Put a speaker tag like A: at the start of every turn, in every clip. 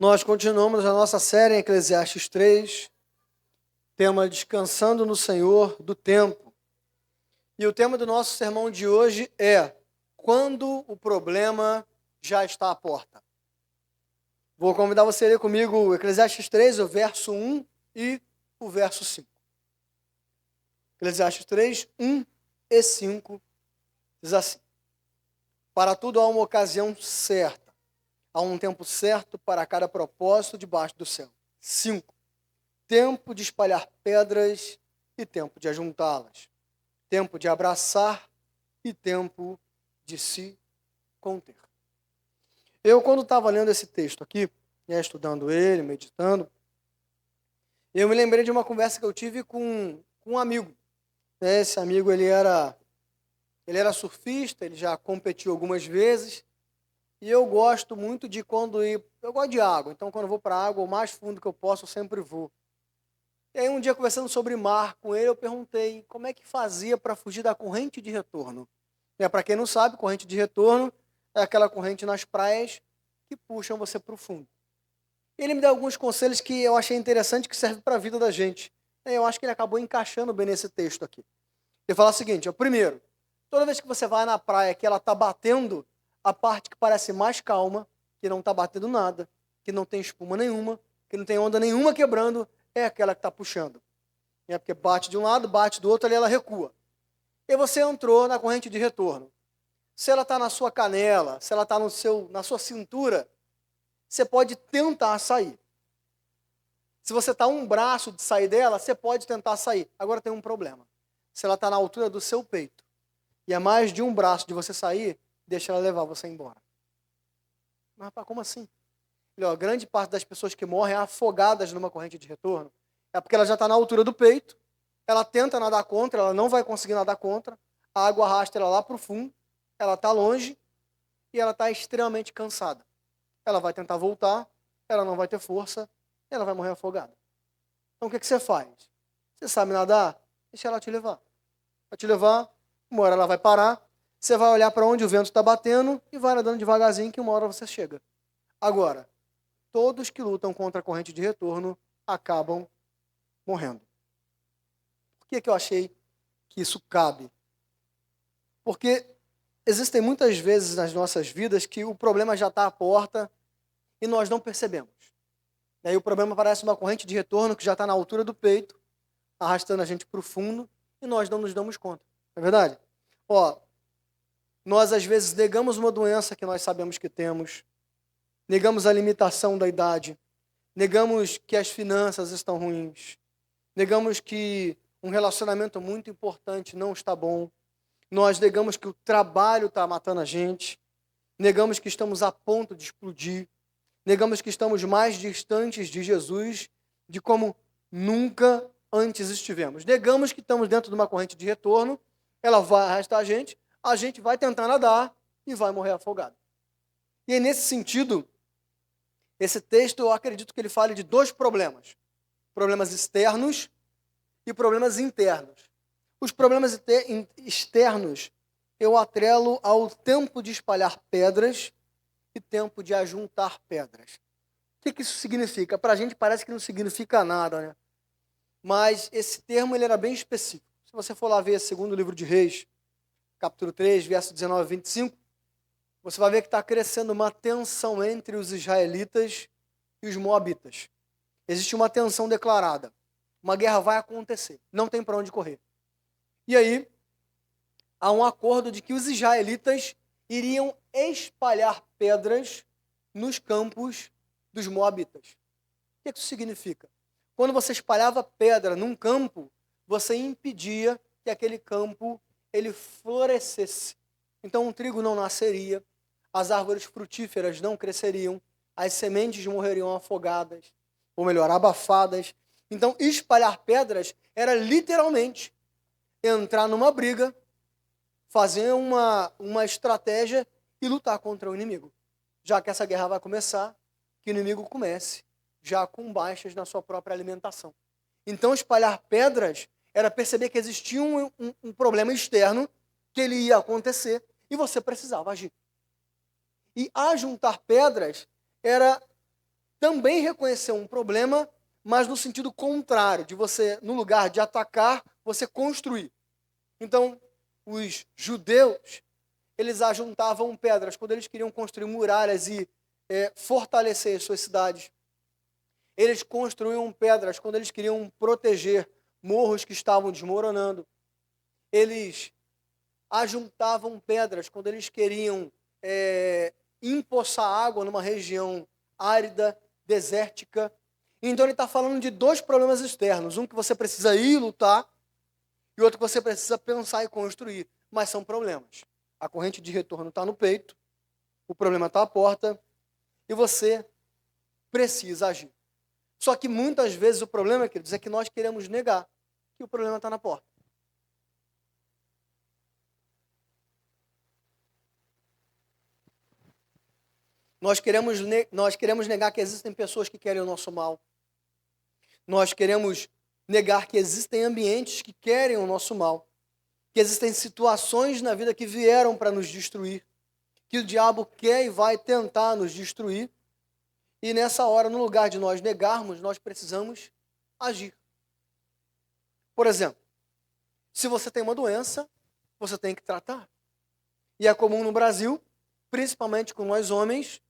A: Nós continuamos a nossa série em Eclesiastes 3, tema Descansando no Senhor do Tempo. E o tema do nosso sermão de hoje é Quando o problema já está à porta. Vou convidar você a ler comigo o Eclesiastes 3, o verso 1 e o verso 5. Eclesiastes 3, 1 e 5 diz assim: Para tudo há uma ocasião certa, há um tempo certo para cada propósito debaixo do céu. 5. Tempo de espalhar pedras e tempo de ajuntá-las. Tempo de abraçar e tempo de se conter. Eu, quando estava lendo esse texto aqui, estudando ele, meditando, eu me lembrei de uma conversa que eu tive com um amigo. Esse amigo, ele era surfista, ele já competiu algumas vezes, e eu gosto muito de eu gosto de água, então quando eu vou para a água, o mais fundo que eu posso, eu sempre vou. E aí um dia, conversando sobre mar com ele, eu perguntei como é que fazia para fugir da corrente de retorno. Para quem não sabe, corrente de retorno é aquela corrente nas praias que puxam você para o fundo. Ele me deu alguns conselhos que eu achei interessante, que servem para a vida da gente. Eu acho que ele acabou encaixando bem nesse texto aqui. Ele fala o seguinte: primeiro, toda vez que você vai na praia que ela está batendo, a parte que parece mais calma, que não está batendo nada, que não tem espuma nenhuma, que não tem onda nenhuma quebrando, é aquela que está puxando. Porque bate de um lado, bate do outro, ali ela recua. E você entrou na corrente de retorno. Se ela está na sua canela, se ela está na sua cintura, você pode tentar sair. Se você está um braço de sair dela, você pode tentar sair. Agora tem um problema. Se ela está na altura do seu peito e é mais de um braço de você sair, deixa ela levar você embora. Mas, rapaz, como assim? Grande parte das pessoas que morrem afogadas numa corrente de retorno é porque ela já está na altura do peito, ela tenta nadar contra, ela não vai conseguir nadar contra, a água arrasta ela lá para o fundo, ela está longe e ela está extremamente cansada. Ela vai tentar voltar, ela não vai ter força, ela vai morrer afogada. Então o que você faz? Você sabe nadar? Deixa ela te levar. Vai te levar, uma hora ela vai parar, você vai olhar para onde o vento está batendo e vai nadando devagarzinho que uma hora você chega. Agora, todos que lutam contra a corrente de retorno acabam morrendo. Por que eu achei que isso cabe? Porque existem muitas vezes nas nossas vidas que o problema já está à porta e nós não percebemos. Daí o problema parece uma corrente de retorno que já está na altura do peito, arrastando a gente para o fundo, e nós não nos damos conta. Não é verdade? Nós às vezes negamos uma doença que nós sabemos que temos, negamos a limitação da idade, negamos que as finanças estão ruins, negamos que um relacionamento muito importante não está bom, nós negamos que o trabalho está matando a gente, negamos que estamos a ponto de explodir, negamos que estamos mais distantes de Jesus de como nunca antes estivemos. Negamos que estamos dentro de uma corrente de retorno, ela vai arrastar a gente vai tentar nadar e vai morrer afogado. E aí, nesse sentido, esse texto, eu acredito que ele fale de dois problemas. Problemas externos e problemas internos. Os problemas externos, eu atrelo ao tempo de espalhar pedras e tempo de ajuntar pedras. O que isso significa? Para a gente parece que não significa nada, né? Mas esse termo ele era bem específico. Se você for lá ver o segundo livro de Reis, capítulo 3, verso 19 a 25, você vai ver que está crescendo uma tensão entre os israelitas e os moabitas. Existe uma tensão declarada. Uma guerra vai acontecer. Não tem para onde correr. E aí, há um acordo de que os israelitas iriam espalhar pedras nos campos dos moabitas. O que isso significa? Quando você espalhava pedra num campo, você impedia que aquele campo ele florescesse. Então o trigo não nasceria, as árvores frutíferas não cresceriam, as sementes morreriam afogadas, ou melhor, abafadas. Então espalhar pedras era literalmente entrar numa briga, fazer uma estratégia e lutar contra o inimigo. Já que essa guerra vai começar, que o inimigo comece já com baixas na sua própria alimentação. Então, espalhar pedras era perceber que existia um problema externo, que ele ia acontecer, e você precisava agir. E ajuntar pedras era também reconheceu um problema, mas no sentido contrário, de você, no lugar de atacar, você construir. Então, os judeus, eles ajuntavam pedras quando eles queriam construir muralhas e fortalecer as suas cidades. Eles construíam pedras quando eles queriam proteger morros que estavam desmoronando. Eles ajuntavam pedras quando eles queriam empoçar água numa região árida, desértica. Então ele está falando de dois problemas externos. Um que você precisa ir lutar e outro que você precisa pensar e construir. Mas são problemas. A corrente de retorno está no peito, o problema está à porta e você precisa agir. Só que muitas vezes o problema, queridos, é que nós queremos negar que o problema está na porta. Nós queremos negar que existem pessoas que querem o nosso mal. Nós queremos negar que existem ambientes que querem o nosso mal. Que existem situações na vida que vieram para nos destruir. Que o diabo quer e vai tentar nos destruir. E nessa hora, no lugar de nós negarmos, nós precisamos agir. Por exemplo, se você tem uma doença, você tem que tratar. E é comum no Brasil, principalmente com nós homens,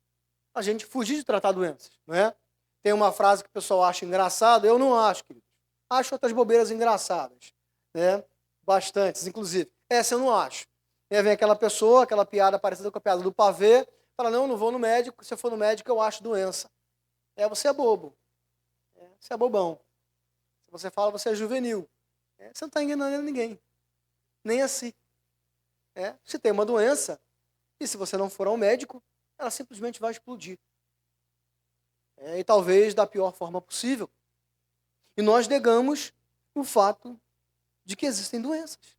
A: a gente fugir de tratar doenças, não é? Tem uma frase que o pessoal acha engraçada, eu não acho, querido. Acho outras bobeiras engraçadas, né? Bastantes, inclusive. Essa eu não acho. E aí vem aquela pessoa, aquela piada parecida com a piada do pavê, fala, não vou no médico, se eu for no médico eu acho doença. Você é bobo. Você é bobão. Se você fala, você é juvenil. Você não está enganando ninguém. Nem assim. Se tem uma doença, e se você não for ao médico, ela simplesmente vai explodir. E talvez da pior forma possível. E nós negamos o fato de que existem doenças.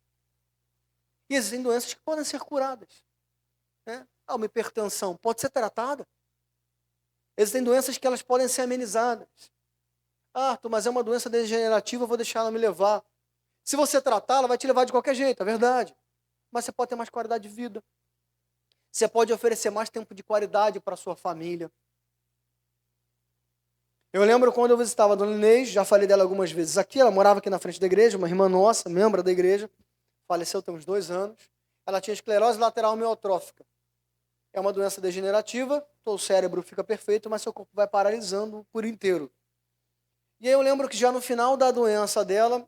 A: E existem doenças que podem ser curadas. Uma hipertensão pode ser tratada. Existem doenças que elas podem ser amenizadas. Arthur, mas é uma doença degenerativa, eu vou deixar ela me levar. Se você tratar, ela vai te levar de qualquer jeito, é verdade. Mas você pode ter mais qualidade de vida. Você pode oferecer mais tempo de qualidade para a sua família. Eu lembro quando eu visitava a dona Inês, já falei dela algumas vezes aqui, ela morava aqui na frente da igreja, uma irmã nossa, membro da igreja, faleceu tem uns 2 anos. Ela tinha esclerose lateral amiotrófica. É uma doença degenerativa, o cérebro fica perfeito, mas seu corpo vai paralisando por inteiro. E aí eu lembro que já no final da doença dela,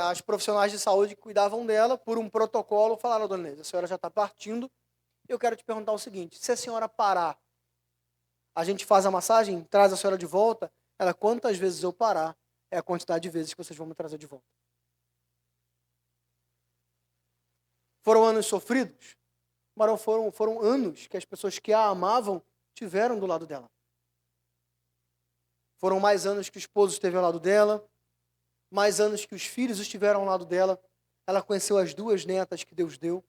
A: as profissionais de saúde que cuidavam dela, por um protocolo, falaram, dona Inês, a senhora já está partindo, eu quero te perguntar o seguinte, se a senhora parar, a gente faz a massagem, traz a senhora de volta, ela, quantas vezes eu parar, é a quantidade de vezes que vocês vão me trazer de volta. Foram anos sofridos, mas foram anos que as pessoas que a amavam tiveram do lado dela. Foram mais anos que o esposo esteve ao lado dela, mais anos que os filhos estiveram ao lado dela. Ela conheceu as 2 netas que Deus deu.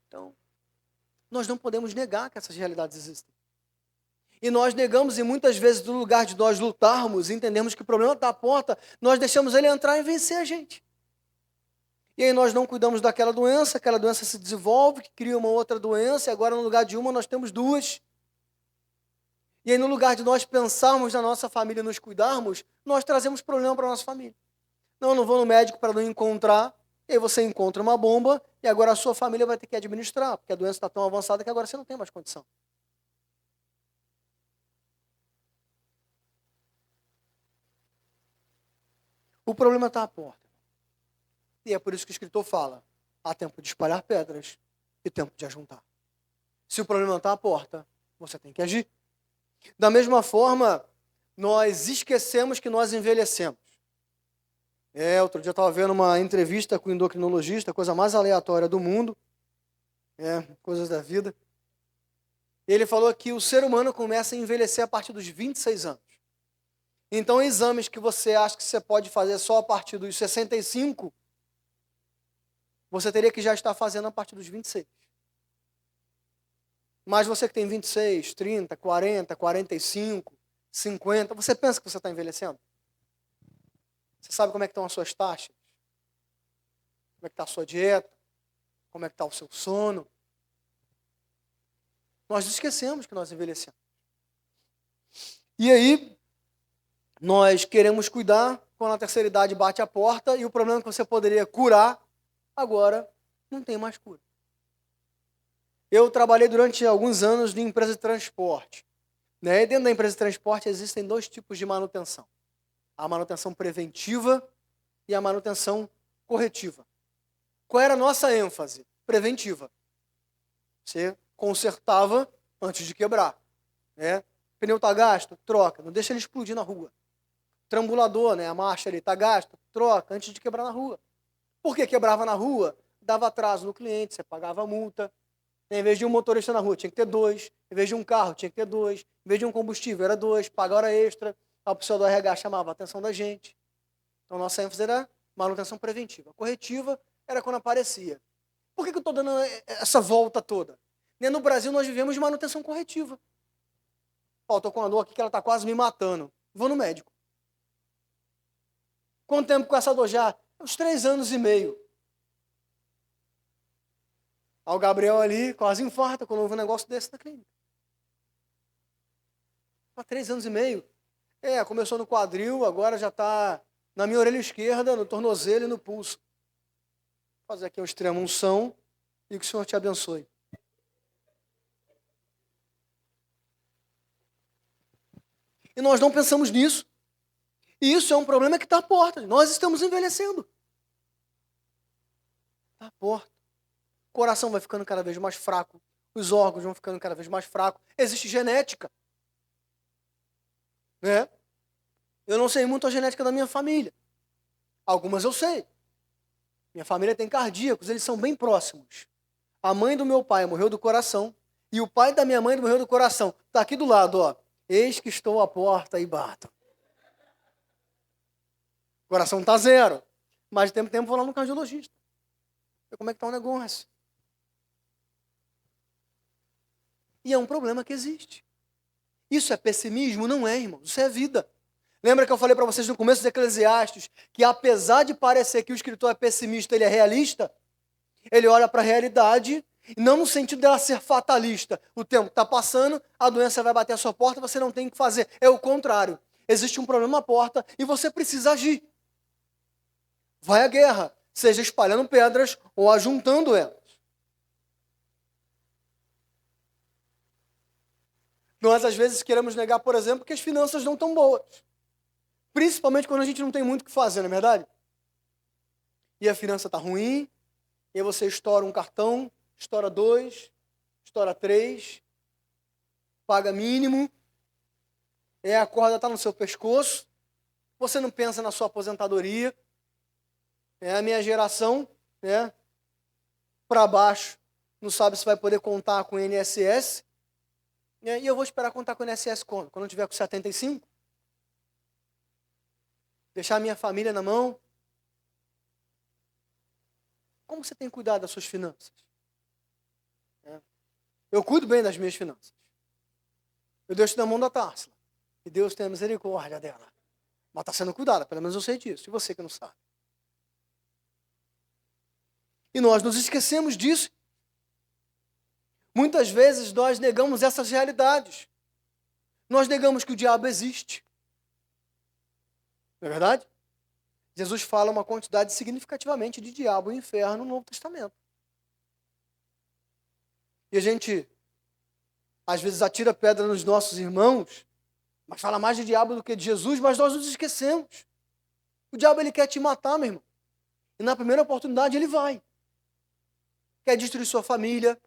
A: Então, nós não podemos negar que essas realidades existem. E nós negamos, e muitas vezes, no lugar de nós lutarmos, entendemos que o problema está à porta, nós deixamos ele entrar e vencer a gente. E aí nós não cuidamos daquela doença, aquela doença se desenvolve, que cria uma outra doença, e agora no lugar de uma nós temos 2. E aí no lugar de nós pensarmos na nossa família e nos cuidarmos, nós trazemos problema para a nossa família. Não vou no médico para não encontrar, e aí você encontra uma bomba, e agora a sua família vai ter que administrar, porque a doença está tão avançada que agora você não tem mais condição. O problema está à porta. E é por isso que o escritor fala, há tempo de espalhar pedras e tempo de ajuntar. Se o problema está à porta, você tem que agir. Da mesma forma, nós esquecemos que nós envelhecemos. Outro dia eu estava vendo uma entrevista com o endocrinologista, coisa mais aleatória do mundo, coisas da vida. Ele falou que o ser humano começa a envelhecer a partir dos 26 anos. Então, exames que você acha que você pode fazer só a partir dos 65, você teria que já estar fazendo a partir dos 26. Mas você que tem 26, 30, 40, 45, 50, você pensa que você está envelhecendo? Você sabe como é que estão as suas taxas? Como é que está a sua dieta? Como é que está o seu sono? Nós esquecemos que nós envelhecemos. E aí, nós queremos cuidar quando a terceira idade bate a porta e o problema que você poderia curar, agora não tem mais cura. Eu trabalhei durante alguns anos em empresa de transporte. Né? E dentro da empresa de transporte existem 2 tipos de manutenção. A manutenção preventiva e a manutenção corretiva. Qual era a nossa ênfase? Preventiva. Você consertava antes de quebrar. Né? Pneu está gasto? Troca. Não deixa ele explodir na rua. Trambulador, né? A marcha ali está gasta? Troca antes de quebrar na rua. Por que quebrava na rua? Dava atraso no cliente, você pagava a multa. Em vez de um motorista na rua, tinha que ter 2. Em vez de um carro, tinha que ter 2. Em vez de um combustível, era 2. Paga hora extra. A pessoa do RH chamava a atenção da gente. Então, nossa ênfase era manutenção preventiva. Corretiva era quando aparecia. Por que eu estou dando essa volta toda? No Brasil, nós vivemos de manutenção corretiva. Estou com uma dor aqui que ela está quase me matando. Vou no médico. Quanto tempo com essa dor já? Uns 3 anos e meio. O Gabriel ali quase infarta quando houve um negócio desse na clínica. Há 3 anos e meio. Começou no quadril, agora já está na minha orelha esquerda, no tornozelo e no pulso. Vou fazer aqui uma extrema unção e que o Senhor te abençoe. E nós não pensamos nisso. E isso é um problema que está à porta. Nós estamos envelhecendo. Está à porta. O coração vai ficando cada vez mais fraco. Os órgãos vão ficando cada vez mais fracos. Existe genética. Né? Eu não sei muito a genética da minha família. Algumas eu sei. Minha família tem cardíacos, eles são bem próximos. A mãe do meu pai morreu do coração e o pai da minha mãe morreu do coração. Está aqui do lado, ó. Eis que estou à porta e bato. O coração está 0. Mas de tempo vou lá no cardiologista. Ver como é que está o negócio. E é um problema que existe. Isso é pessimismo? Não é, irmão. Isso é vida. Lembra que eu falei para vocês no começo de Eclesiastes que apesar de parecer que o escritor é pessimista, ele é realista? Ele olha para a realidade, não no sentido dela ser fatalista. O tempo está passando, a doença vai bater a sua porta, você não tem o que fazer. É o contrário. Existe um problema à porta e você precisa agir. Vai à guerra, seja espalhando pedras ou ajuntando elas. Nós, às vezes, queremos negar, por exemplo, que as finanças não estão boas. Principalmente quando a gente não tem muito o que fazer, não é verdade? E a finança está ruim, e aí você estoura um cartão, estoura 2, estoura 3, paga mínimo, a corda está no seu pescoço, você não pensa na sua aposentadoria. A minha geração, para baixo, não sabe se vai poder contar com o INSS. E eu vou esperar contar com o INSS quando? Quando eu tiver com 75? Deixar a minha família na mão? Como você tem cuidado das suas finanças? Eu cuido bem das minhas finanças. Eu deixo na mão da Társila. E Deus tenha misericórdia dela. Mas está sendo cuidada, pelo menos eu sei disso. E você que não sabe? E nós nos esquecemos disso. Muitas vezes nós negamos essas realidades. Nós negamos que o diabo existe. Não é verdade? Jesus fala uma quantidade significativamente de diabo e inferno no Novo Testamento. E a gente, às vezes, atira pedra nos nossos irmãos, mas fala mais de diabo do que de Jesus, mas nós nos esquecemos. O diabo, ele quer te matar, meu irmão. E na primeira oportunidade, ele vai. Quer destruir sua família.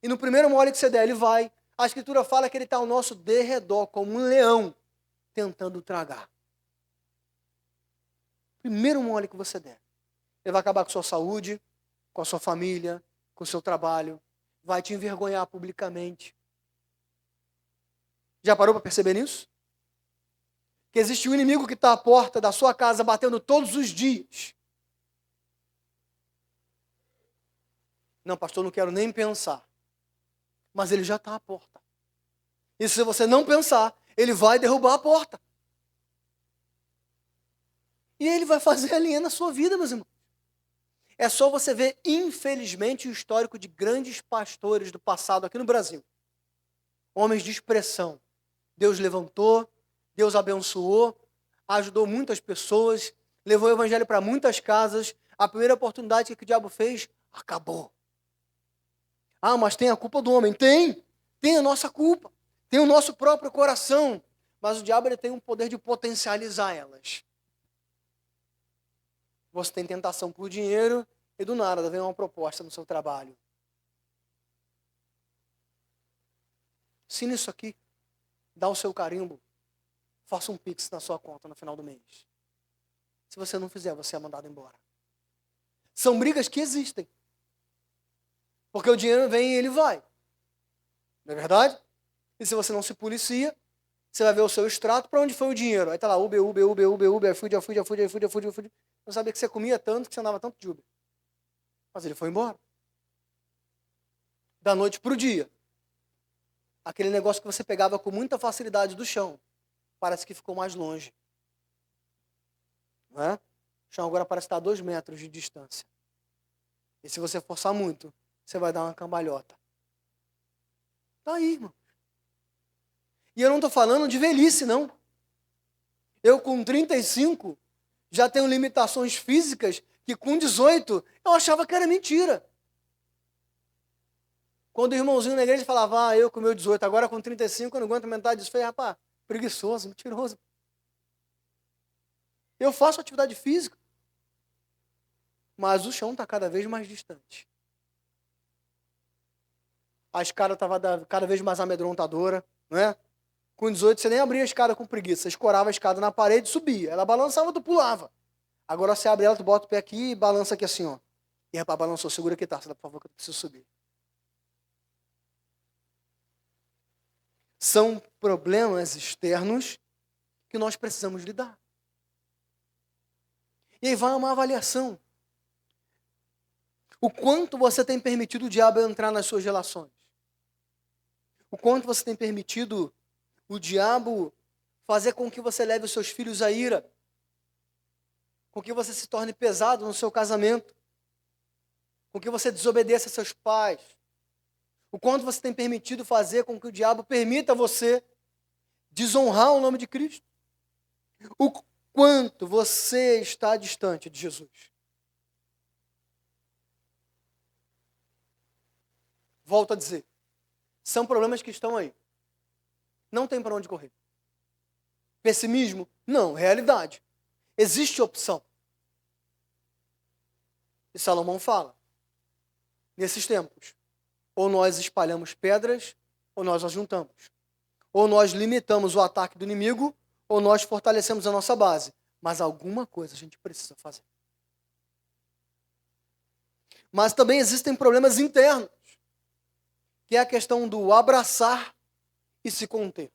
A: E no primeiro mole que você der, ele vai. A Escritura fala que ele está ao nosso derredor, como um leão, tentando tragar. Primeiro mole que você der. Ele vai acabar com a sua saúde, com a sua família, com o seu trabalho. Vai te envergonhar publicamente. Já parou para perceber nisso? Que existe um inimigo que está à porta da sua casa, batendo todos os dias. Não, pastor, não quero nem pensar. Mas ele já está à porta. E se você não pensar, ele vai derrubar a porta. E ele vai fazer a linha na sua vida, meus irmãos. É só você ver, infelizmente, o histórico de grandes pastores do passado aqui no Brasil. homens de expressão. Deus levantou, Deus abençoou, ajudou muitas pessoas, levou o evangelho para muitas casas. A primeira oportunidade que o diabo fez, acabou. Ah, mas tem a culpa do homem? Tem a nossa culpa, tem o nosso próprio coração, mas o diabo ele tem um poder de potencializar elas. Você tem tentação por dinheiro e do nada vem uma proposta no seu trabalho. Assine isso aqui, dá o seu carimbo, faça um pix na sua conta no final do mês. Se você não fizer, você é mandado embora. São brigas que existem. Porque o dinheiro vem e ele vai. Não é verdade? E se você não se policia, você vai ver o seu extrato, para onde foi o dinheiro? Aí tá lá, Uber, iFood. Não sabia que você comia tanto, que você andava tanto de Uber. Mas ele foi embora. Da noite para o dia. Aquele negócio que você pegava com muita facilidade do chão, parece que ficou mais longe. Não é? O chão agora parece estar a 2 metros de distância. E se você forçar muito, você vai dar uma cambalhota. Tá aí, irmão. E eu não estou falando de velhice, não. Eu com 35 já tenho limitações físicas que com 18 eu achava que era mentira. Quando o irmãozinho na igreja falava, eu com meu 18, agora com 35 eu não aguento metade disso. Eu falei, rapaz, preguiçoso, mentiroso. Eu faço atividade física, mas o chão está cada vez mais distante. A escada estava cada vez mais amedrontadora, não é? Com 18 você nem abria a escada com preguiça, você escorava a escada na parede e subia. Ela balançava, tu pulava. Agora você abre ela, tu bota o pé aqui e balança aqui assim, ó. E rapaz, balançou, segura aqui, tá? Por favor, que eu preciso subir. São problemas externos que nós precisamos lidar. E aí vai uma avaliação. O quanto você tem permitido o diabo entrar nas suas relações? O quanto você tem permitido o diabo fazer com que você leve os seus filhos à ira? Com que você se torne pesado no seu casamento? Com que você desobedeça a seus pais? O quanto você tem permitido fazer com que o diabo permita você desonrar o nome de Cristo? O quanto você está distante de Jesus? Volto a dizer, são problemas que estão aí. Não tem para onde correr. Pessimismo? Não, realidade. Existe opção. E Salomão fala, nesses tempos, ou nós espalhamos pedras, ou nós ajuntamos. Ou nós limitamos o ataque do inimigo, ou nós fortalecemos a nossa base. Mas alguma coisa a gente precisa fazer. Mas também existem problemas internos, que é a questão do abraçar e se conter.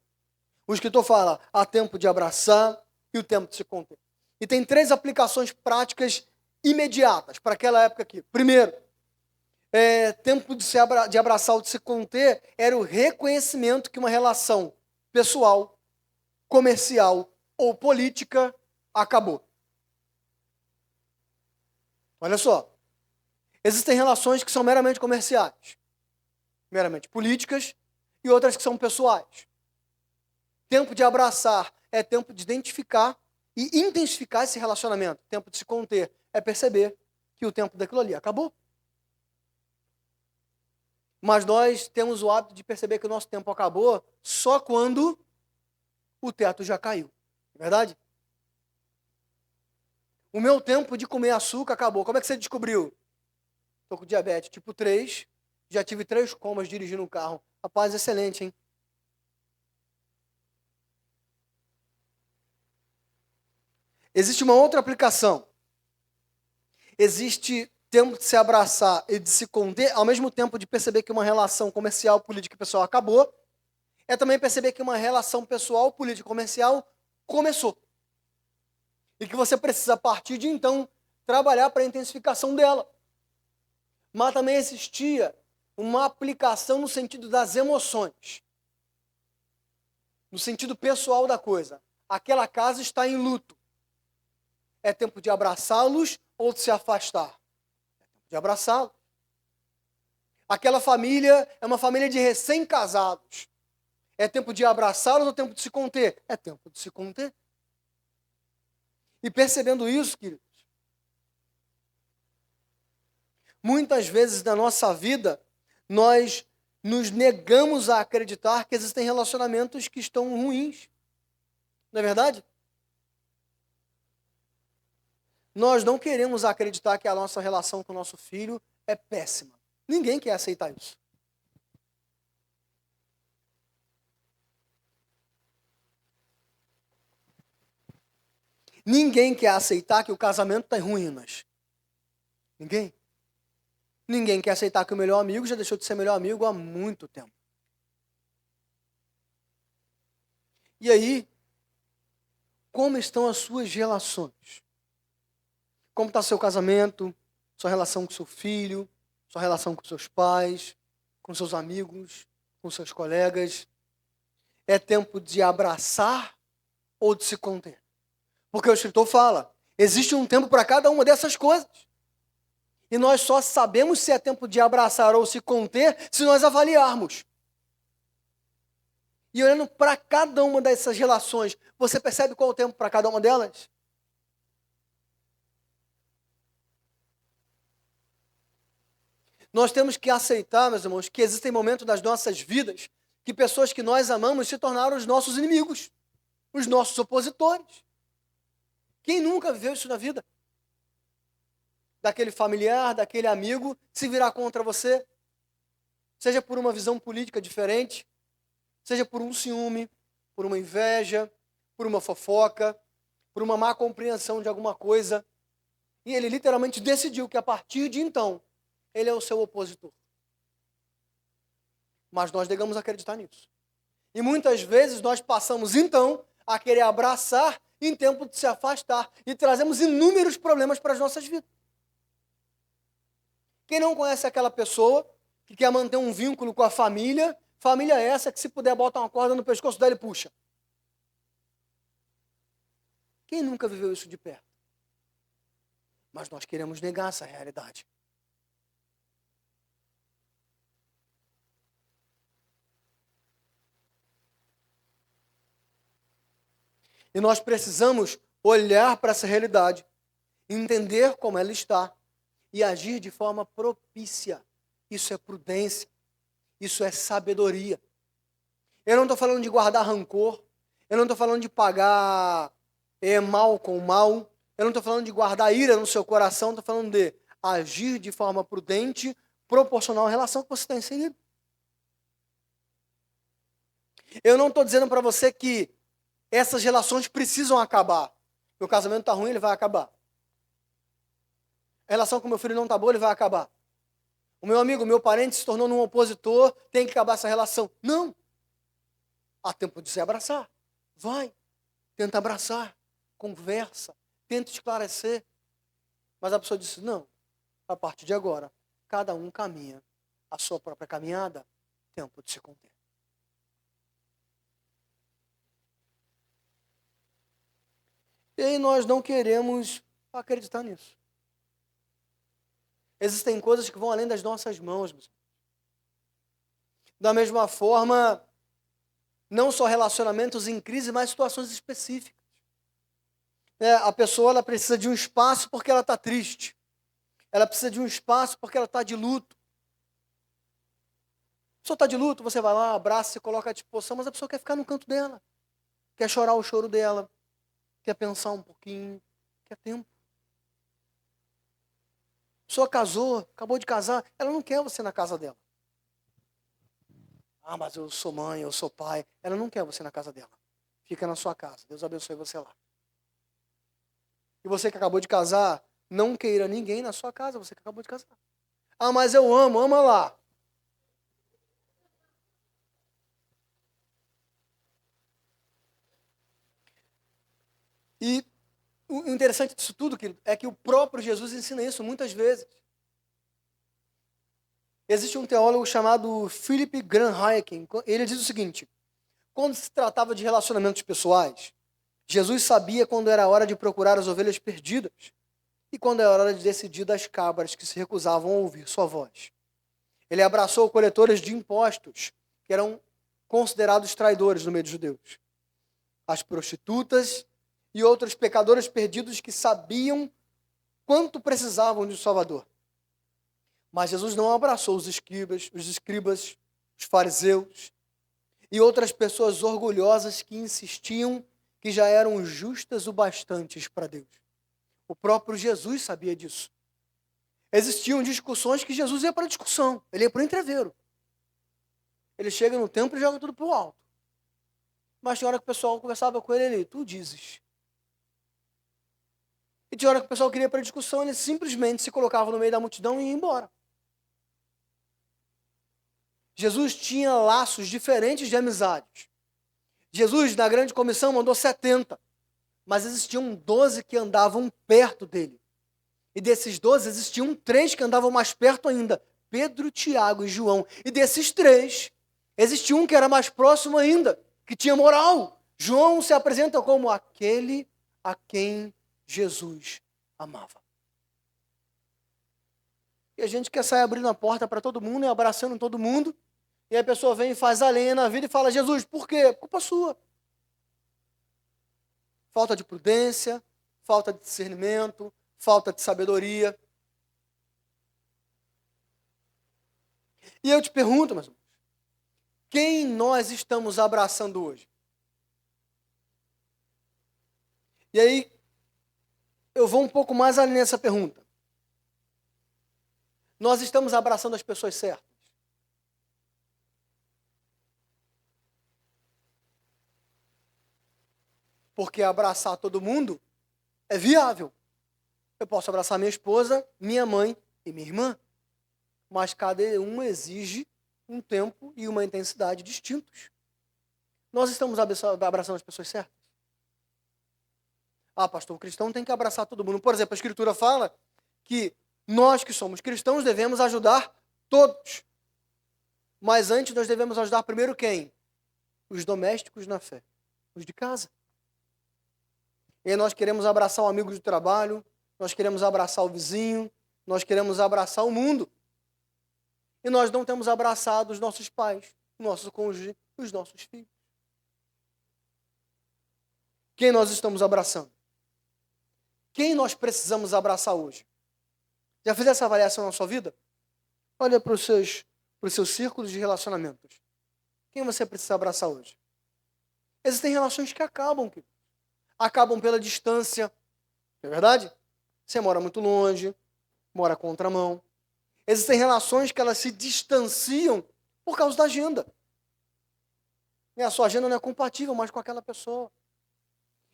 A: O escritor fala, há tempo de abraçar e o tempo de se conter. E tem 3 aplicações práticas imediatas para aquela época aqui. Primeiro, tempo de abraçar ou de se conter era o reconhecimento que uma relação pessoal, comercial ou política acabou. Olha só, existem relações que são meramente comerciais, meramente políticas e outras que são pessoais. Tempo de abraçar é tempo de identificar e intensificar esse relacionamento. Tempo de se conter é perceber que o tempo daquilo ali acabou. Mas nós temos o hábito de perceber que o nosso tempo acabou só quando o teto já caiu. É verdade? O meu tempo de comer açúcar acabou. Como é que você descobriu? Estou com diabetes tipo 3, já tive 3 comas dirigindo um carro. Rapaz, excelente, hein? Existe uma outra aplicação. Existe tempo de se abraçar e de se conter, ao mesmo tempo de perceber que uma relação comercial, política e pessoal acabou, é também perceber que uma relação pessoal, política e comercial começou. E que você precisa, a partir de então, trabalhar para a intensificação dela. Mas também existia uma aplicação no sentido das emoções. No sentido pessoal da coisa. Aquela casa está em luto. É tempo de abraçá-los ou de se afastar? É tempo de abraçá-los. Aquela família é uma família de recém-casados. É tempo de abraçá-los ou tempo de se conter? É tempo de se conter. E percebendo isso, queridos, muitas vezes na nossa vida, nós nos negamos a acreditar que existem relacionamentos que estão ruins. Não é verdade? Nós não queremos acreditar que a nossa relação com o nosso filho é péssima. Ninguém quer aceitar isso. Ninguém quer aceitar que o casamento está em ruínas. Ninguém. Ninguém quer aceitar que o melhor amigo já deixou de ser melhor amigo há muito tempo. E aí, como estão as suas relações? Como está seu casamento, sua relação com seu filho, sua relação com seus pais, com seus amigos, com seus colegas? É tempo de abraçar ou de se conter? Porque o escritor fala, existe um tempo para cada uma dessas coisas. E nós só sabemos se é tempo de abraçar ou se conter se nós avaliarmos. E olhando para cada uma dessas relações, você percebe qual é o tempo para cada uma delas? Nós temos que aceitar, meus irmãos, que existem momentos das nossas vidas que pessoas que nós amamos se tornaram os nossos inimigos, os nossos opositores. Quem nunca viveu isso na vida? Daquele familiar, daquele amigo, se virar contra você, seja por uma visão política diferente, seja por um ciúme, por uma inveja, por uma fofoca, por uma má compreensão de alguma coisa. E ele literalmente decidiu que a partir de então, ele é o seu opositor. Mas nós negamos acreditar nisso. E muitas vezes nós passamos então a querer abraçar em tempo de se afastar e trazemos inúmeros problemas para as nossas vidas. Quem não conhece aquela pessoa que quer manter um vínculo com a família, família essa que se puder bota uma corda no pescoço dela e puxa. Quem nunca viveu isso de perto? Mas nós queremos negar essa realidade. E nós precisamos olhar para essa realidade, entender como ela está e agir de forma propícia. Isso é prudência, isso é sabedoria. Eu não estou falando de guardar rancor, eu não estou falando de pagar mal com mal, eu não estou falando de guardar ira no seu coração, estou falando de agir de forma prudente, proporcional à relação que você está inserido. Eu não estou dizendo para você que essas relações precisam acabar. Meu casamento está ruim, ele vai acabar. A relação com meu filho não está boa, ele vai acabar. O meu amigo, o meu parente se tornou um opositor, tem que acabar essa relação. Não. Há tempo de se abraçar. Vai. Tenta abraçar. Conversa. Tenta esclarecer. Mas a pessoa disse, não. A partir de agora, cada um caminha a sua própria caminhada. Tempo de se conter. E aí nós não queremos acreditar nisso. Existem coisas que vão além das nossas mãos. Da mesma forma, não só relacionamentos em crise, mas situações específicas. A pessoa ela precisa de um espaço porque ela está triste. Ela precisa de um espaço porque ela está de luto. A pessoa está de luto, você vai lá, abraça, se coloca à disposição, mas a pessoa quer ficar no canto dela. Quer chorar o choro dela. Quer pensar um pouquinho. Quer tempo. A pessoa casou, acabou de casar, ela não quer você na casa dela. Ah, mas eu sou mãe, eu sou pai. Ela não quer você na casa dela. Fica na sua casa. Deus abençoe você lá. E você que acabou de casar, não queira ninguém na sua casa, você que acabou de casar. Ah, mas eu amo, ama lá. E o interessante disso tudo, querido, é que o próprio Jesus ensina isso muitas vezes. Existe um teólogo chamado Philip Graham Hayek. Ele diz o seguinte: quando se tratava de relacionamentos pessoais, Jesus sabia quando era a hora de procurar as ovelhas perdidas e quando era a hora de decidir das cabras que se recusavam a ouvir sua voz. Ele abraçou coletores de impostos, que eram considerados traidores no meio dos judeus. As prostitutas e outros pecadores perdidos que sabiam quanto precisavam de um Salvador. Mas Jesus não abraçou os escribas, os fariseus e outras pessoas orgulhosas que insistiam que já eram justas o bastantes para Deus. O próprio Jesus sabia disso. Existiam discussões que Jesus ia para a discussão, ele ia para o entreveiro. Ele chega no templo e joga tudo para o alto. Mas tinha hora que o pessoal conversava com ele, tu dizes. E tinha hora que o pessoal queria ir para a discussão, ele simplesmente se colocava no meio da multidão e ia embora. Jesus tinha laços diferentes de amizades. Jesus, na grande comissão, mandou 70, mas existiam 12 que andavam perto dele. E desses 12, existiam 3 que andavam mais perto ainda, Pedro, Tiago e João. E desses 3, existia um que era mais próximo ainda, que tinha moral. João se apresenta como aquele a quem Jesus amava. E a gente quer sair abrindo a porta para todo mundo e abraçando todo mundo. E a pessoa vem e faz a lenha na vida e fala, Jesus, por quê? Culpa sua. Falta de prudência, falta de discernimento, falta de sabedoria. E eu te pergunto, meus irmãos, quem nós estamos abraçando hoje? E aí, eu vou um pouco mais além nessa pergunta. Nós estamos abraçando as pessoas certas? Porque abraçar todo mundo é viável. Eu posso abraçar minha esposa, minha mãe e minha irmã. Mas cada uma exige um tempo e uma intensidade distintos. Nós estamos abraçando as pessoas certas? Ah, pastor, o cristão tem que abraçar todo mundo. Por exemplo, a Escritura fala que nós que somos cristãos devemos ajudar todos. Mas antes nós devemos ajudar primeiro quem? Os domésticos na fé. Os de casa. E aí nós queremos abraçar o amigo de trabalho, nós queremos abraçar o vizinho, nós queremos abraçar o mundo. E nós não temos abraçado os nossos pais, o nosso cônjuge, os nossos filhos. Quem nós estamos abraçando? Quem nós precisamos abraçar hoje? Já fez essa avaliação na sua vida? Olha para os seus círculos de relacionamentos. Quem você precisa abraçar hoje? Existem relações que acabam, querido. Acabam pela distância, não é verdade? Você mora muito longe, mora contramão. Existem relações que elas se distanciam por causa da agenda. E a sua agenda não é compatível mais com aquela pessoa.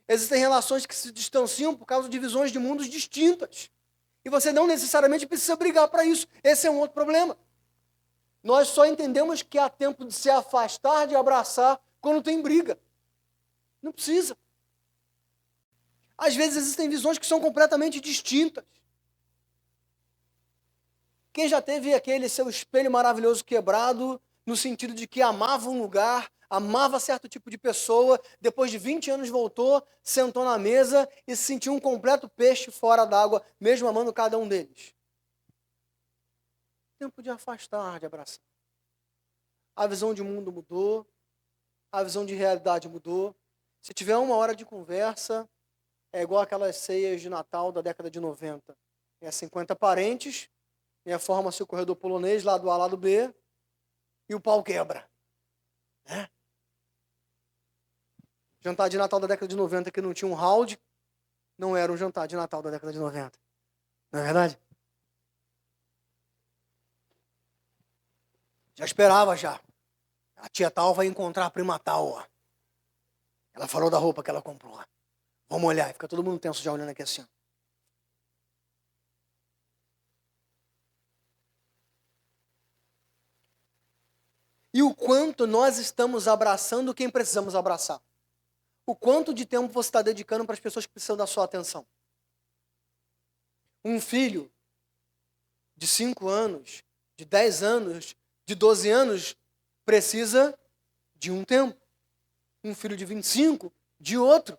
A: Existem relações que se distanciam por causa de visões de mundos distintas. E você não necessariamente precisa brigar para isso. Esse é um outro problema. Nós só entendemos que há tempo de se afastar, de abraçar, quando tem briga. Não precisa. Às vezes existem visões que são completamente distintas. Quem já teve aquele seu espelho maravilhoso quebrado, no sentido de que amava um lugar, amava certo tipo de pessoa, depois de 20 anos voltou, sentou na mesa e se sentiu um completo peixe fora d'água, mesmo amando cada um deles? Tempo de afastar, de abraçar. A visão de mundo mudou, a visão de realidade mudou. Se tiver uma hora de conversa, é igual aquelas ceias de Natal da década de 90. É 50 parentes, e forma-se o corredor polonês, lado A, lado B, e o pau quebra. Né? Jantar de Natal da década de 90 que não tinha um round, não era um jantar de Natal da década de 90. Não é verdade? Já esperava já. A tia tal vai encontrar a prima tal. Ó. Ela falou da roupa que ela comprou. Vamos olhar. E fica todo mundo tenso já olhando aqui assim. E o quanto nós estamos abraçando quem precisamos abraçar. O quanto de tempo você está dedicando para as pessoas que precisam da sua atenção. Um filho de 5 anos, de 10 anos, de 12 anos, precisa de um tempo. Um filho de 25, de outro.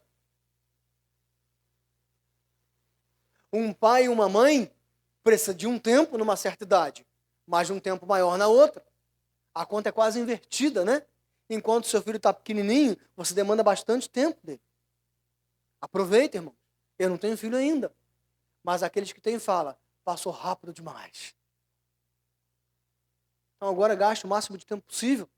A: Um pai e uma mãe precisa de um tempo numa certa idade, mas de um tempo maior na outra. A conta é quase invertida, né? Enquanto seu filho está pequenininho, você demanda bastante tempo dele. Aproveita, irmão. Eu não tenho filho ainda. Mas aqueles que têm, fala, passou rápido demais. Então agora gaste o máximo de tempo possível,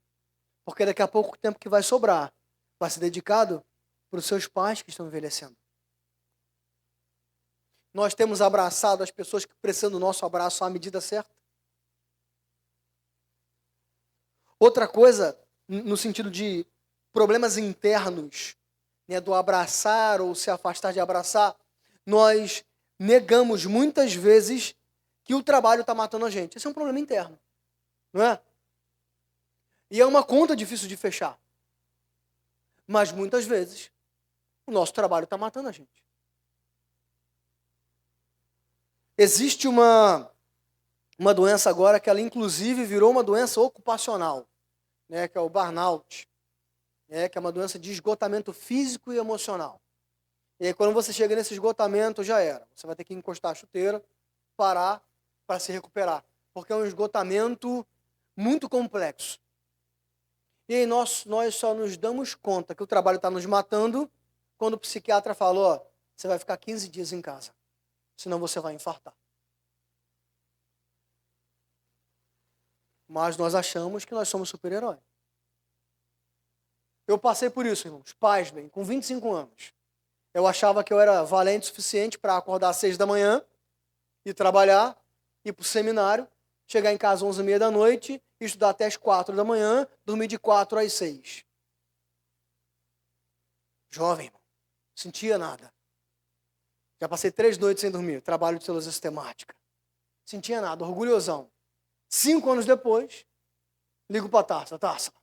A: porque daqui a pouco o tempo que vai sobrar vai ser dedicado para os seus pais que estão envelhecendo. Nós temos abraçado as pessoas que precisam do nosso abraço à medida certa. Outra coisa, no sentido de problemas internos, né, do abraçar ou se afastar de abraçar, nós negamos muitas vezes que o trabalho está matando a gente. Esse é um problema interno, não é? E é uma conta difícil de fechar. Mas muitas vezes o nosso trabalho está matando a gente. Existe uma doença agora que ela inclusive virou uma doença ocupacional, né, que é o burnout, né, que é uma doença de esgotamento físico e emocional. E aí quando você chega nesse esgotamento, já era. Você vai ter que encostar a chuteira, parar para se recuperar, porque é um esgotamento muito complexo. E aí nós só nos damos conta que o trabalho está nos matando quando o psiquiatra falou, ó, você vai ficar 15 dias em casa, senão você vai infartar. Mas nós achamos que nós somos super-herói. Eu passei por isso, irmãos. Pasmem, com 25 anos. Eu achava que eu era valente o suficiente para acordar às 6 da manhã, ir trabalhar, ir para o seminário, chegar em casa às 11h30 da noite, estudar até às 4 da manhã, dormir de 4 às 6. Jovem, irmão. Não sentia nada. Já passei 3 noites sem dormir, trabalho de teologia sistemática. Sentia nada, orgulhosão. 5 anos depois, ligo para a Társila. Társila.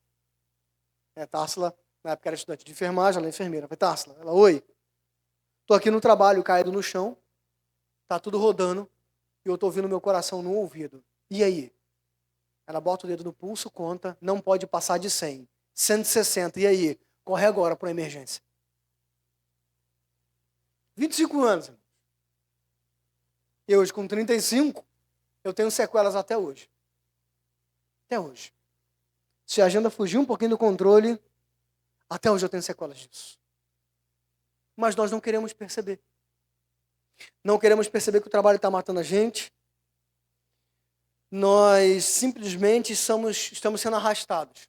A: Társila, na época era estudante de enfermagem, ela é enfermeira. Falei, Társila, ela, oi. Estou aqui no trabalho, caído no chão, está tudo rodando, e eu estou ouvindo meu coração no ouvido. E aí? Ela bota o dedo no pulso, conta, não pode passar de 100. 160, e aí? Corre agora para uma emergência. 25 anos. E hoje, com 35, eu tenho sequelas até hoje. Até hoje. Se a agenda fugir um pouquinho do controle, até hoje eu tenho sequelas disso. Mas nós não queremos perceber. Não queremos perceber que o trabalho está matando a gente. Nós simplesmente estamos sendo arrastados.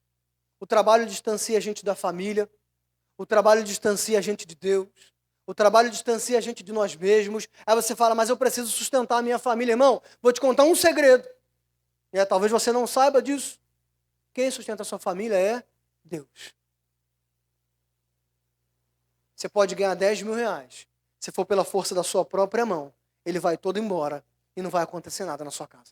A: O trabalho distancia a gente da família. O trabalho distancia a gente de Deus. O trabalho distancia a gente de nós mesmos. Aí você fala, mas eu preciso sustentar a minha família. Irmão, vou te contar um segredo. Talvez você não saiba disso. Quem sustenta a sua família é Deus. Você pode ganhar 10 mil reais. Se for pela força da sua própria mão, ele vai todo embora e não vai acontecer nada na sua casa.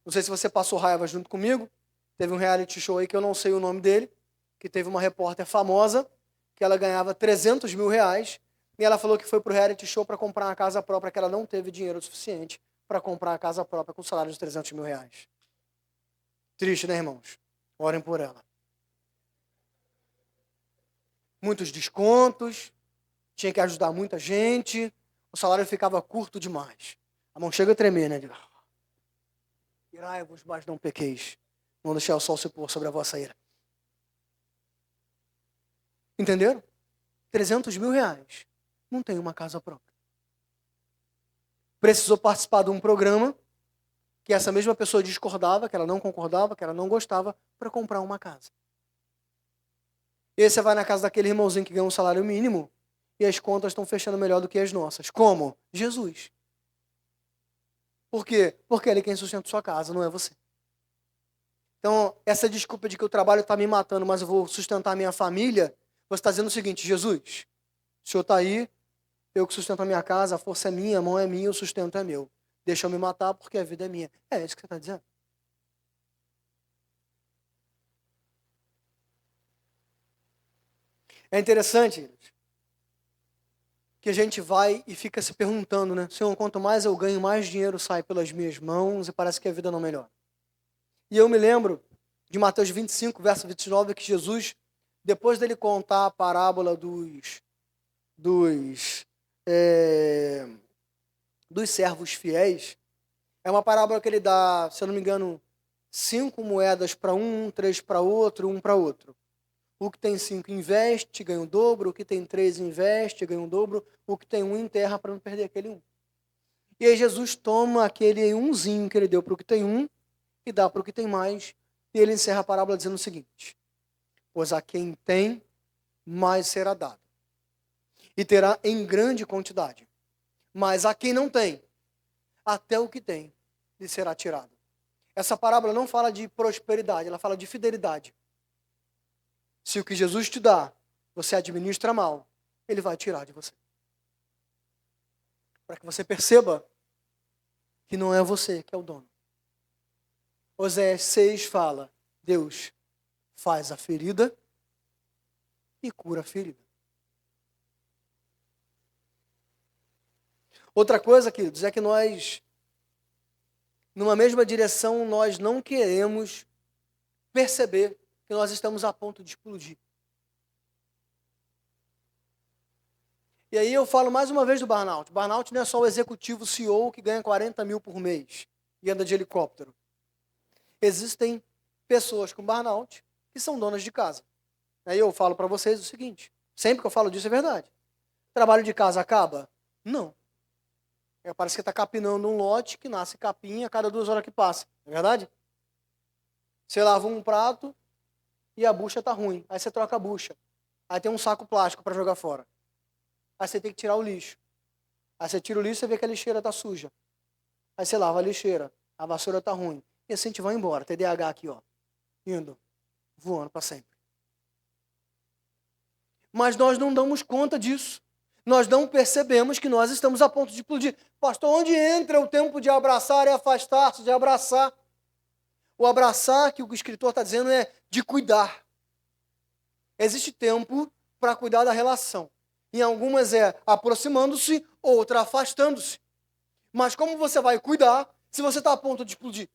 A: Não sei se você passou raiva junto comigo. Teve um reality show aí que eu não sei o nome dele, que teve uma repórter famosa, que ela ganhava 300 mil reais, e ela falou que foi para o reality show para comprar uma casa própria, que ela não teve dinheiro suficiente para comprar a casa própria com salário de 300 mil reais. Triste, né, irmãos? Orem por ela. Muitos descontos, tinha que ajudar muita gente, o salário ficava curto demais. A mão chega a tremer, né? Irai-vos, mas não pequeis. Não deixar o sol se pôr sobre a vossa ira. Entenderam? 300 mil reais. Não tem uma casa própria. Precisou participar de um programa que essa mesma pessoa discordava, que ela não concordava, que ela não gostava, para comprar uma casa. E aí você vai na casa daquele irmãozinho que ganha um salário mínimo e as contas estão fechando melhor do que as nossas. Como? Jesus. Por quê? Porque ele é quem sustenta sua casa, não é você. Então, essa desculpa de que o trabalho está me matando, mas eu vou sustentar a minha família, você está dizendo o seguinte, Jesus, o Senhor está aí, eu que sustento a minha casa, a força é minha, a mão é minha, o sustento é meu. Deixa eu me matar porque a vida é minha. É isso que você está dizendo. É interessante que a gente vai e fica se perguntando, né? Senhor, quanto mais eu ganho, mais dinheiro sai pelas minhas mãos e parece que a vida não melhora. E eu me lembro de Mateus 25, verso 29, que Jesus, depois dele contar a parábola dos servos fiéis, é uma parábola que ele dá, se eu não me engano, 5 moedas para um, 3 para outro, um para outro. O que tem 5 investe, ganha o dobro. O que tem 3 investe, ganha o dobro. O que tem 1 enterra para não perder aquele 1. E aí Jesus toma aquele umzinho que ele deu para o que tem 1 e dá para o que tem mais. E ele encerra a parábola dizendo o seguinte: pois a quem tem, mais será dado. E terá em grande quantidade. Mas a quem não tem, até o que tem lhe será tirado. Essa parábola não fala de prosperidade, ela fala de fidelidade. Se o que Jesus te dá, você administra mal, ele vai tirar de você. Para que você perceba que não é você que é o dono. Oséias 6 fala: Deus faz a ferida e cura a ferida. Outra coisa, queridos, é que nós, numa mesma direção, nós não queremos perceber que nós estamos a ponto de explodir. E aí eu falo mais uma vez do burnout. Burnout não é só o executivo CEO que ganha 40 mil por mês e anda de helicóptero. Existem pessoas com burnout que são donas de casa. Aí eu falo para vocês o seguinte, sempre que eu falo disso é verdade. Trabalho de casa acaba? Não. Parece que está capinando um lote que nasce capim a cada 2 horas que passa. Não é verdade? Você lava um prato e a bucha está ruim. Aí você troca a bucha. Aí tem um saco plástico para jogar fora. Aí você tem que tirar o lixo. Aí você tira o lixo e você vê que a lixeira está suja. Aí você lava a lixeira. A vassoura está ruim. E assim a gente vai embora. TDAH aqui, ó. Indo. Voando para sempre. Mas nós não damos conta disso. Nós não percebemos que nós estamos a ponto de explodir. Pastor, onde entra o tempo de abraçar e afastar-se, de abraçar? O abraçar, que o escritor está dizendo, é de cuidar. Existe tempo para cuidar da relação. Em algumas é aproximando-se, outra afastando-se. Mas como você vai cuidar se você está a ponto de explodir?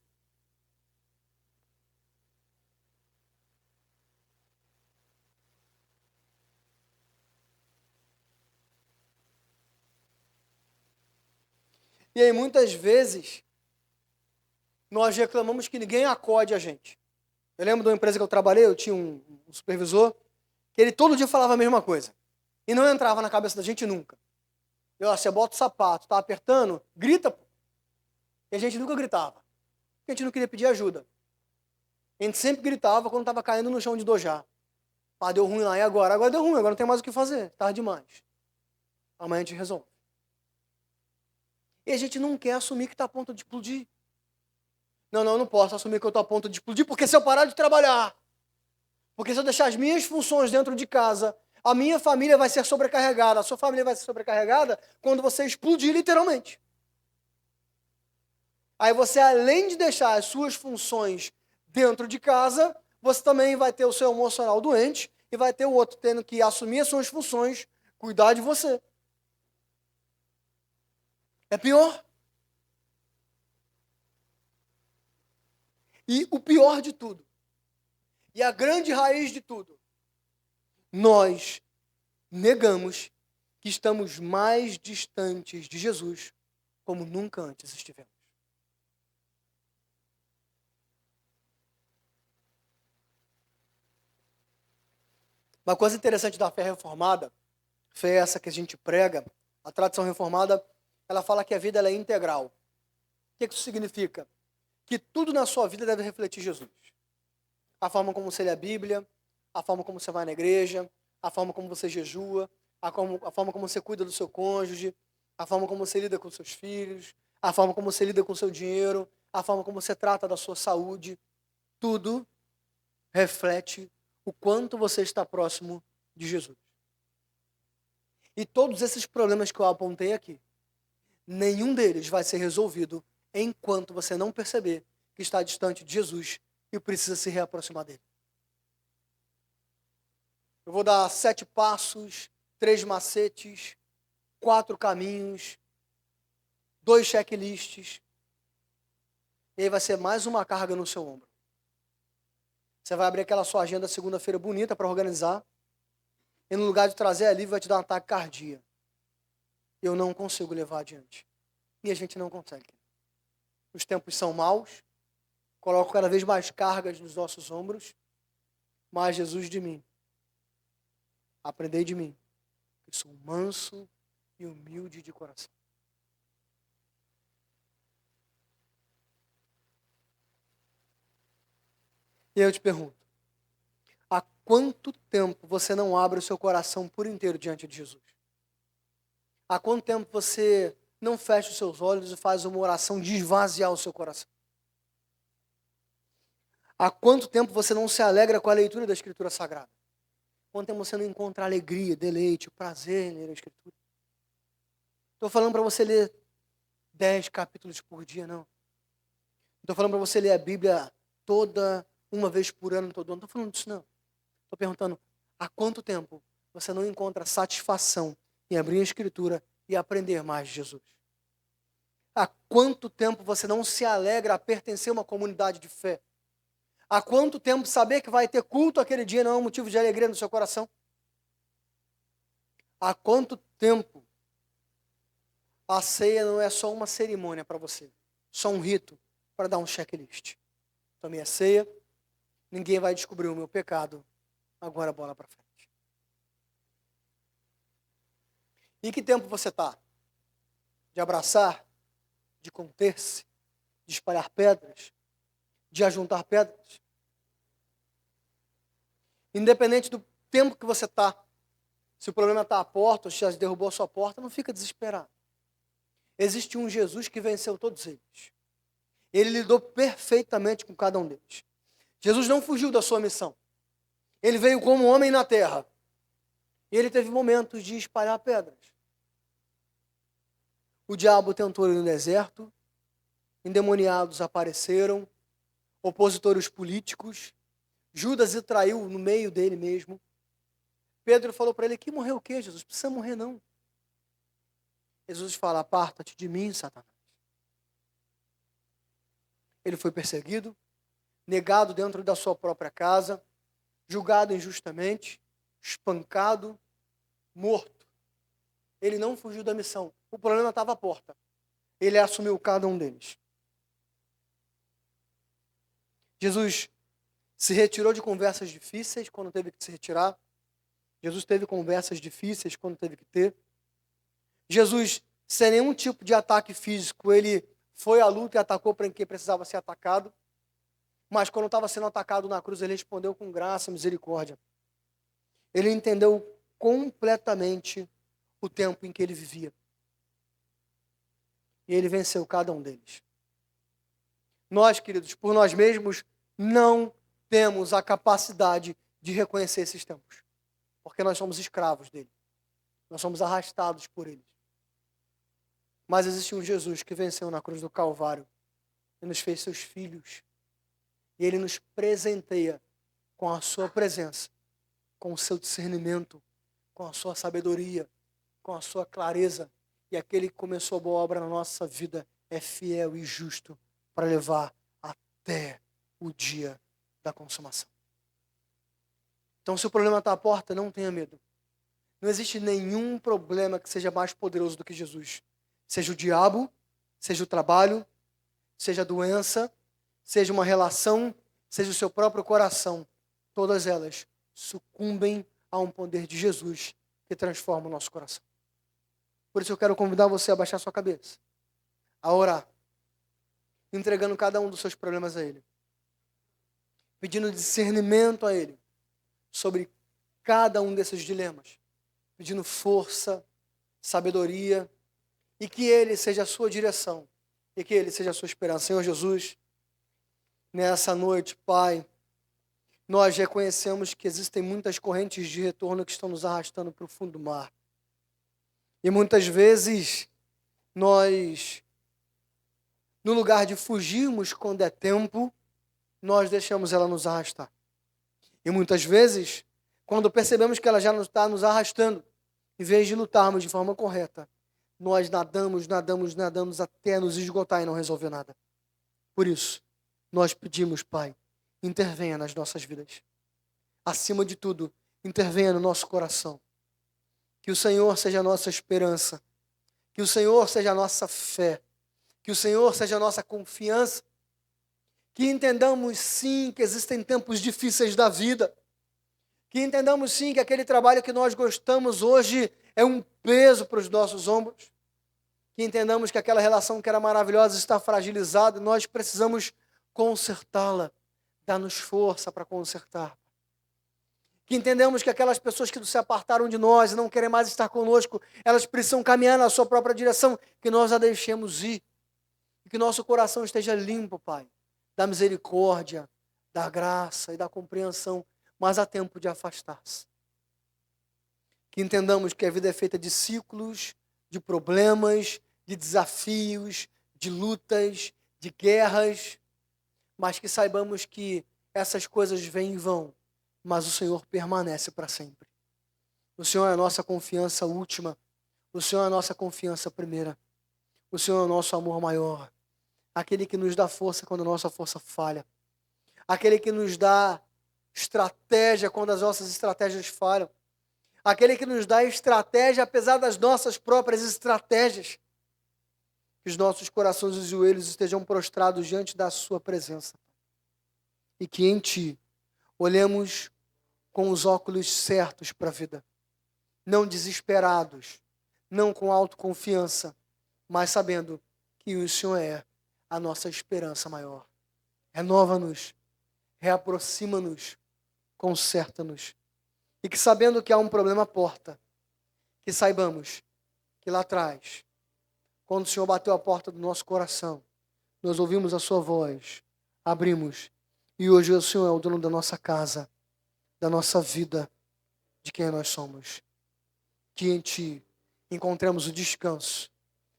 A: E aí, muitas vezes, nós reclamamos que ninguém acode a gente. Eu lembro de uma empresa que eu trabalhei, eu tinha um supervisor, que ele todo dia falava a mesma coisa. E não entrava na cabeça da gente nunca. Você bota o sapato, tá apertando, grita. Pô. E a gente nunca gritava. Porque a gente não queria pedir ajuda. A gente sempre gritava quando estava caindo no chão de dojar. Ah, deu ruim lá, e agora? Agora deu ruim, agora não tem mais o que fazer. Tarde demais. Amanhã a gente resolve. E a gente não quer assumir que está a ponto de explodir. Não, eu não posso assumir que eu estou a ponto de explodir, porque se eu parar de trabalhar, porque se eu deixar as minhas funções dentro de casa, a minha família vai ser sobrecarregada, a sua família vai ser sobrecarregada quando você explodir literalmente. Aí você, além de deixar as suas funções dentro de casa, você também vai ter o seu emocional doente e vai ter o outro tendo que assumir as suas funções, cuidar de você. É pior. E o pior de tudo, e a grande raiz de tudo, nós negamos que estamos mais distantes de Jesus como nunca antes estivemos. Uma coisa interessante da fé reformada, fé essa que a gente prega, a tradição reformada, ela fala que a vida ela é integral. O que isso significa? Que tudo na sua vida deve refletir Jesus. A forma como você lê a Bíblia, a forma como você vai na igreja, a forma como você jejua, a forma como você cuida do seu cônjuge, a forma como você lida com seus filhos, a forma como você lida com o seu dinheiro, a forma como você trata da sua saúde. Tudo reflete o quanto você está próximo de Jesus. E todos esses problemas que eu apontei aqui, nenhum deles vai ser resolvido enquanto você não perceber que está distante de Jesus e precisa se reaproximar dele. Eu vou dar 7 passos, 3 macetes, 4 caminhos, 2 checklists. E aí vai ser mais uma carga no seu ombro. Você vai abrir aquela sua agenda segunda-feira bonita para organizar. E no lugar de trazer alívio, vai te dar um ataque cardíaco. Eu não consigo levar adiante. E a gente não consegue. Os tempos são maus. coloco cada vez mais cargas nos nossos ombros, mas Jesus de mim. Aprendei de mim, que sou manso e humilde de coração. E eu te pergunto, há quanto tempo você não abre o seu coração por inteiro diante de Jesus? Há quanto tempo você não fecha os seus olhos e faz uma oração de esvaziar o seu coração? Há quanto tempo você não se alegra com a leitura da Escritura Sagrada? Quanto tempo você não encontra alegria, deleite, prazer em ler a Escritura? Estou falando para você ler 10 capítulos por dia, não. Estou falando para você ler a Bíblia toda, uma vez por ano, todo ano. Não estou falando disso, não. Estou perguntando, há quanto tempo você não encontra satisfação em abrir a Escritura e aprender mais de Jesus? Há quanto tempo você não se alegra a pertencer a uma comunidade de fé? Há quanto tempo saber que vai ter culto aquele dia não é um motivo de alegria no seu coração? Há quanto tempo a ceia não é só uma cerimônia para você, só um rito para dar um checklist? Tomei a ceia, ninguém vai descobrir o meu pecado, agora bola para frente. Em que tempo você está? De abraçar? De conter-se? De espalhar pedras? De ajuntar pedras? Independente do tempo que você está, se o problema está à porta, ou se já derrubou a sua porta, não fica desesperado. Existe um Jesus que venceu todos eles. Ele lidou perfeitamente com cada um deles. Jesus não fugiu da sua missão. Ele veio como homem na terra. E ele teve momentos de espalhar pedras. O diabo tentou ele no deserto, endemoniados apareceram, opositores políticos, Judas o traiu no meio dele mesmo. Pedro falou para ele, que morreu o quê, Jesus? Precisa morrer não. Jesus fala, aparta-te de mim, Satanás. Ele foi perseguido, negado dentro da sua própria casa, julgado injustamente, espancado, morto. Ele não fugiu da missão. O problema estava à porta. Ele assumiu cada um deles. Jesus se retirou de conversas difíceis quando teve que se retirar. Jesus teve conversas difíceis quando teve que ter. Jesus, sem nenhum tipo de ataque físico, ele foi à luta e atacou para quem precisava ser atacado. Mas quando estava sendo atacado na cruz, ele respondeu com graça e misericórdia. Ele entendeu completamente o tempo em que ele vivia. E ele venceu cada um deles. Nós, queridos, por nós mesmos, não temos a capacidade de reconhecer esses tempos. Porque nós somos escravos dele. Nós somos arrastados por ele. Mas existe um Jesus que venceu na cruz do Calvário e nos fez seus filhos. E ele nos presenteia com a sua presença, com o seu discernimento, com a sua sabedoria, com a sua clareza. E aquele que começou a boa obra na nossa vida é fiel e justo para levar até o dia da consumação. Então, se o problema está à porta, não tenha medo. Não existe nenhum problema que seja mais poderoso do que Jesus. Seja o diabo, seja o trabalho, seja a doença, seja uma relação, seja o seu próprio coração. Todas elas sucumbem a um poder de Jesus que transforma o nosso coração. Por isso eu quero convidar você a baixar sua cabeça, a orar, entregando cada um dos seus problemas a Ele, pedindo discernimento a Ele sobre cada um desses dilemas, pedindo força, sabedoria, e que Ele seja a sua direção, e que Ele seja a sua esperança. Senhor Jesus, nessa noite, Pai, nós reconhecemos que existem muitas correntes de retorno que estão nos arrastando para o fundo do mar. E muitas vezes, nós, no lugar de fugirmos quando é tempo, nós deixamos ela nos arrastar. E muitas vezes, quando percebemos que ela já está nos arrastando, em vez de lutarmos de forma correta, nós nadamos até nos esgotar e não resolver nada. Por isso, nós pedimos, Pai, intervenha nas nossas vidas. Acima de tudo, intervenha no nosso coração. Que o Senhor seja a nossa esperança. Que o Senhor seja a nossa fé. Que o Senhor seja a nossa confiança. Que entendamos sim que existem tempos difíceis da vida. Que entendamos sim que aquele trabalho que nós gostamos hoje é um peso para os nossos ombros. Que entendamos que aquela relação que era maravilhosa está fragilizada e nós precisamos consertá-la. Dá-nos força para consertar. Que entendemos que aquelas pessoas que se apartaram de nós e não querem mais estar conosco, elas precisam caminhar na sua própria direção, que nós a deixemos ir. E que nosso coração esteja limpo, Pai, da misericórdia, da graça e da compreensão, mas há tempo de afastar-se. Que entendamos que a vida é feita de ciclos, de problemas, de desafios, de lutas, de guerras, mas que saibamos que essas coisas vêm e vão, mas o Senhor permanece para sempre. O Senhor é a nossa confiança última, o Senhor é a nossa confiança primeira, o Senhor é o nosso amor maior, aquele que nos dá força quando a nossa força falha, aquele que nos dá estratégia quando as nossas estratégias falham, aquele que nos dá estratégia apesar das nossas próprias estratégias. Que os nossos corações e joelhos estejam prostrados diante da sua presença. E que em Ti olhemos com os óculos certos para a vida. Não desesperados, não com autoconfiança, mas sabendo que o Senhor é a nossa esperança maior. Renova-nos, reaproxima-nos, conserta-nos. E que sabendo que há um problema à porta, que saibamos que lá atrás, quando o Senhor bateu a porta do nosso coração, nós ouvimos a sua voz, abrimos, e hoje o Senhor é o dono da nossa casa, da nossa vida, de quem nós somos. Que em Ti encontremos o descanso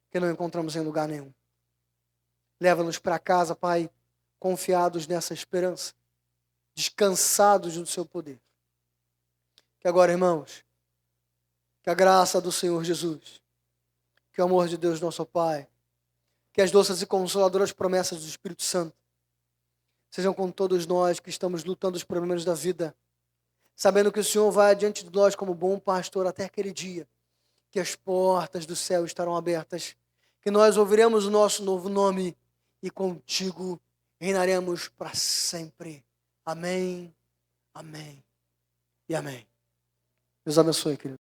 A: que não encontramos em lugar nenhum. Leva-nos para casa, Pai, confiados nessa esperança, descansados no Seu poder. Que agora, irmãos, que a graça do Senhor Jesus, que o amor de Deus, nosso Pai, que as doces e consoladoras promessas do Espírito Santo sejam com todos nós que estamos lutando os problemas da vida, sabendo que o Senhor vai adiante de nós como bom pastor até aquele dia, que as portas do céu estarão abertas, que nós ouviremos o nosso novo nome e contigo reinaremos para sempre. Amém, amém e amém. Deus abençoe, querido.